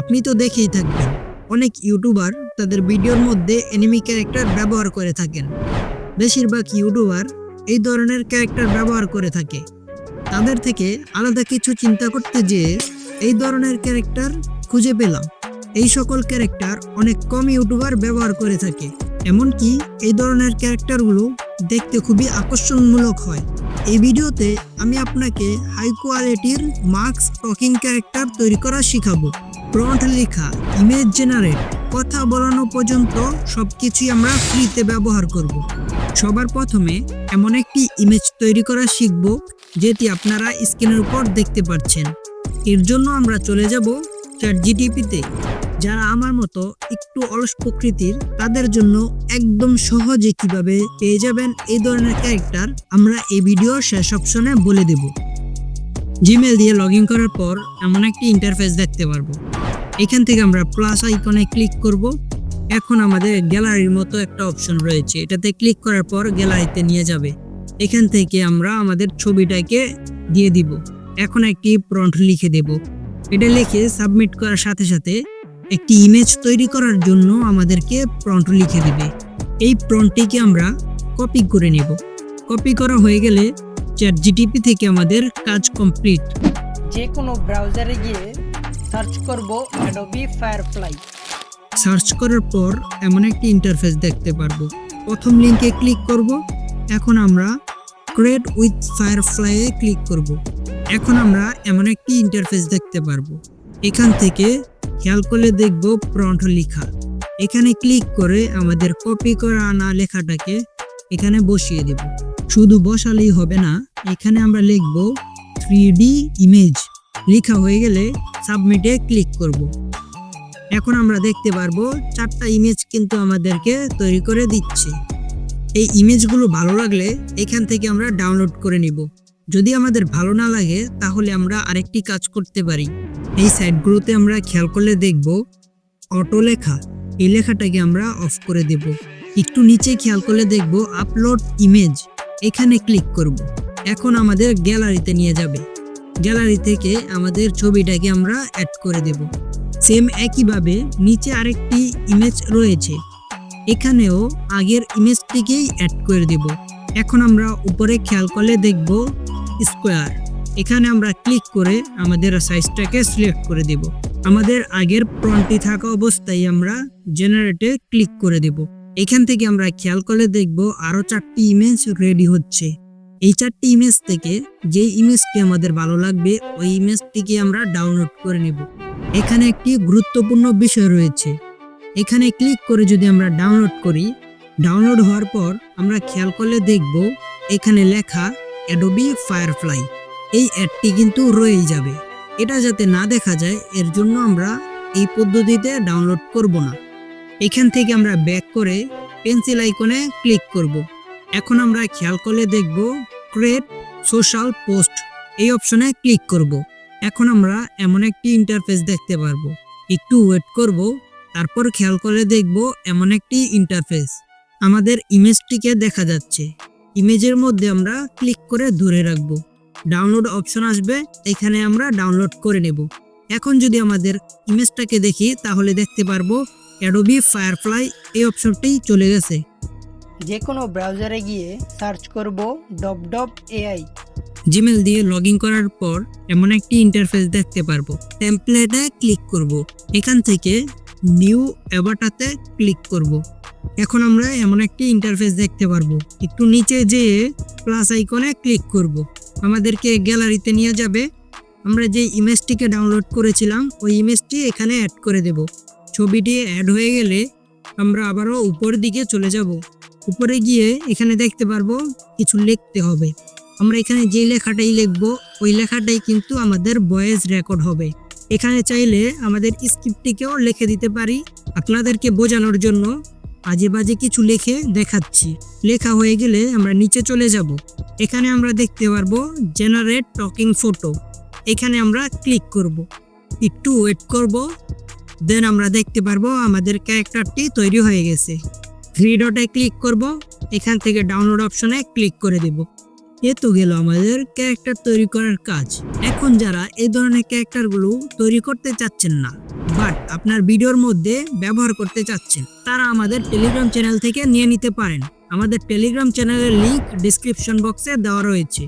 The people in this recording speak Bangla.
আপনি তো দেখেই থাকবেন অনেক ইউটিউবার তাদের ভিডিওর মধ্যে এনিমি ক্যারেক্টার ব্যবহার করে থাকেন। বেশিরভাগ ইউটিউবার এই ধরনের ক্যারেক্টার ব্যবহার করে থাকে। তাদের থেকে আলাদা কিছু চিন্তা করতে যেয়ে এই ধরনের ক্যারেক্টার খুঁজে পেলাম। এই সকল ক্যারেক্টার অনেক কম ইউটিউবার ব্যবহার করে থাকে। এমনকি এই ধরনের ক্যারেক্টারগুলো দেখতে খুবই আকর্ষণমূলক হয়। এই ভিডিওতে আমি আপনাকে হাই কোয়ালিটির মার্কস টকিং ক্যারেক্টার তৈরি করা শিখাবো। প্রম্পট লেখা, ইমেজ জেনারেট, কথা বলানো পর্যন্ত সবকিছুই আমরা ফ্রিতে ব্যবহার করব। সবার প্রথমে এমন একটি ইমেজ তৈরি করা শিখব যেটি আপনারা স্ক্রিনের উপর দেখতে পাচ্ছেন। এর জন্য আমরা চলে যাব চ্যাটজিটিপিতে। যারা আমার মতো একটু অলস প্রকৃতির তাদের জন্য একদম সহজে কিভাবে পেয়ে যাবেন এই ধরনের ক্যারেক্টার আমরা এই ভিডিওর শেষ অপশনে বলে দেব। জিমেল দিয়ে লগ ইন করার পর এমন একটি ইন্টারফেস দেখতে পারবো। এখান থেকে আমরা প্লাস আইকনে ক্লিক করব। এখন আমাদের গ্যালারির মতো একটা অপশন রয়েছে, এটাতে ক্লিক করার পর গ্যালারিতে নিয়ে যাবে। এখান থেকে আমরা আমাদের ছবিটাকে দিয়ে দিব। এখন একটি প্রম্পট লিখে দেব। এটা লিখে সাবমিট করার সাথে সাথে একটি ইমেজ তৈরি করার জন্য আমাদেরকে প্রম্পট লিখে দিবে। এই প্রম্পটটিকে আমরা কপি করে নেব। কপি করা হয়ে গেলে চ্যাটজিটিপি থেকে আমাদের কাজ কমপ্লিট। যে কোনো ব্রাউজারে গিয়ে সার্চ করব অ্যাডোবি ফায়ারফ্লাই। সার্চ করার পর এমন একটি ইন্টারফেস দেখতে পারবো। প্রথম লিংকে ক্লিক করব। এখন আমরা create with firefly A click করব। এখন আমরা এমন একটি ইন্টারফেস দেখতে পারবো। এখান থেকে খেয়াল করলে দেখব প্রম্পট লেখা। এখানে ক্লিক করে আমাদের কপি করা আনা লেখাটাকে এখানে বসিয়ে দেব। শুধু বসালেই হবে না, এখানে আমরা লিখব 3D ইমেজ। লেখা হয়ে গেলে সাবমিটে ক্লিক করব। এখন আমরা দেখতে পারবো 4টা ইমেজ কিন্তু আমাদেরকে তৈরি করে দিচ্ছে। এই ইমেজগুলো ভালো লাগলে এখান থেকে আমরা ডাউনলোড করে নিব। যদি আমাদের ভালো না লাগে তাহলে আমরা আরেকটি কাজ করতে পারি। এই সাইটগুলোতে আমরা খেয়াল করলে দেখব অটো লেখা, এই লেখাটাকে আমরা অফ করে দেব। একটু নিচে খেয়াল করলে দেখব আপলোড ইমেজ, এখানে ক্লিক করব। এখন আমাদের গ্যালারিতে নিয়ে যাবে। গ্যালারি থেকে আমাদের ছবিটাকে আমরা অ্যাড করে দেব। সেম একইভাবে নিচে আরেকটি ইমেজ রয়েছে, এখানেও আগের ইমেজটিকেই অ্যাড করে দেব। এখন আমরা উপরে খেয়াল করলে দেখব স্কোয়ার, এখানে আমরা ক্লিক করে আমাদের সাইজটাকে সিলেক্ট করে দেব। আমাদের আগের প্রম্পটটি থাকা অবস্থায় আমরা জেনারেটে ক্লিক করে দেব। এখান থেকে আমরা খেয়াল করলে দেখব আরো 4টি ইমেজ রেডি হচ্ছে। এই 4টি ইমেজ থেকে যে ইমেজটি আমাদের ভালো লাগবে ওই ইমেজটিকে আমরা ডাউনলোড করে নেব। এখানে একটি গুরুত্বপূর্ণ বিষয় রয়েছে, এখানে ক্লিক করে যদি আমরা ডাউনলোড করি, ডাউনলোড হওয়ার পর আমরা খেয়াল করলে দেখব এখানে লেখা অ্যাডোবি ফায়ারফ্লাই। এই অ্যাডটি কিন্তু রয়েই যাবে। এটা যাতে না দেখা যায় এর জন্য আমরা এই পদ্ধতিতে ডাউনলোড করব না। এখান থেকে আমরা ব্যাক করে পেন্সিল আইকনে ক্লিক করব। এখন আমরা খেয়াল করলে দেখব ক্রিয়েট সোশ্যাল পোস্ট, এই অপশনে ক্লিক করব। এখন আমরা এমন একটি ইন্টারফেস দেখতে পারবো। একটু ওয়েট করব, তারপর খেয়াল করে দেখব এমন একটি ইন্টারফেস। আমাদের ইমেজটিকে দেখা যাচ্ছে। ইমেজের মধ্যে আমরা ক্লিক করে ধরে রাখব। ডাউনলোড অপশন আসবে, এখানে আমরা ডাউনলোড করে নেব। এখন যদি আমাদের ইমেজটাকে দেখি তাহলে দেখতে পারবো অ্যাডোবি ফায়ারফ্লাই এই অপশনটি চলে গেছে। যে কোনো ব্রাউজারে গিয়ে সার্চ করব ডব এআই। জিমেল দিয়ে লগ ইন করার পর এমন একটি ইন্টারফেস দেখতে পারবো। টেমপ্লেটে ক্লিক করব। এখান থেকে নিউ অ্যাভাটারতে ক্লিক করব। এখন আমরা এমন একটি ইন্টারফেস দেখতে পারবো। একটু নিচে যেয়ে প্লাস আইকনে ক্লিক করব। আমাদেরকে গ্যালারিতে নিয়ে যাবে। আমরা যে ইমেজটিকে ডাউনলোড করেছিলাম ওই ইমেজটি এখানে অ্যাড করে দেব। ছবিটি অ্যাড হয়ে গেলে আমরা আবারও উপরের দিকে চলে যাব। উপরে গিয়ে এখানে দেখতে পারবো কিছু লিখতে হবে। আমরা এখানে যে লেখাটাই লিখব ওই লেখাটাই কিন্তু আমাদের ভয়েস রেকর্ড হবে। এখানে চাইলে আমাদের স্ক্রিপ্টটিকেও লিখে দিতে পারি। আপনাদেরকে বোঝানোর জন্য আজে বাজে কিছু লিখে দেখাচ্ছি। লেখা হয়ে গেলে আমরা নিচে চলে যাব। এখানে আমরা দেখতে পারবো জেনারেট টকিং ফটো, এখানে আমরা ক্লিক করব। একটু ওয়েট করব, দেন আমরা দেখতে পারবো আমাদের ক্যারেক্টারটি তৈরি হয়ে গেছে। 3 ডটে ক্লিক করব, এখান থেকে ডাউনলোড অপশনে ক্লিক করে দেব। এ তো গেল আমাদের ক্যারেক্টার তৈরি করার কাজ। এখন যারা এই ধরনের ক্যারেক্টারগুলো তৈরি করতে চাচ্ছেন না বাট আপনার ভিডিওর মধ্যে ব্যবহার করতে চাচ্ছেন, তারা আমাদের টেলিগ্রাম চ্যানেল থেকে নিয়ে নিতে পারেন। আমাদের টেলিগ্রাম চ্যানেলের লিংক ডেসক্রিপশন বক্সে দেওয়া রয়েছে।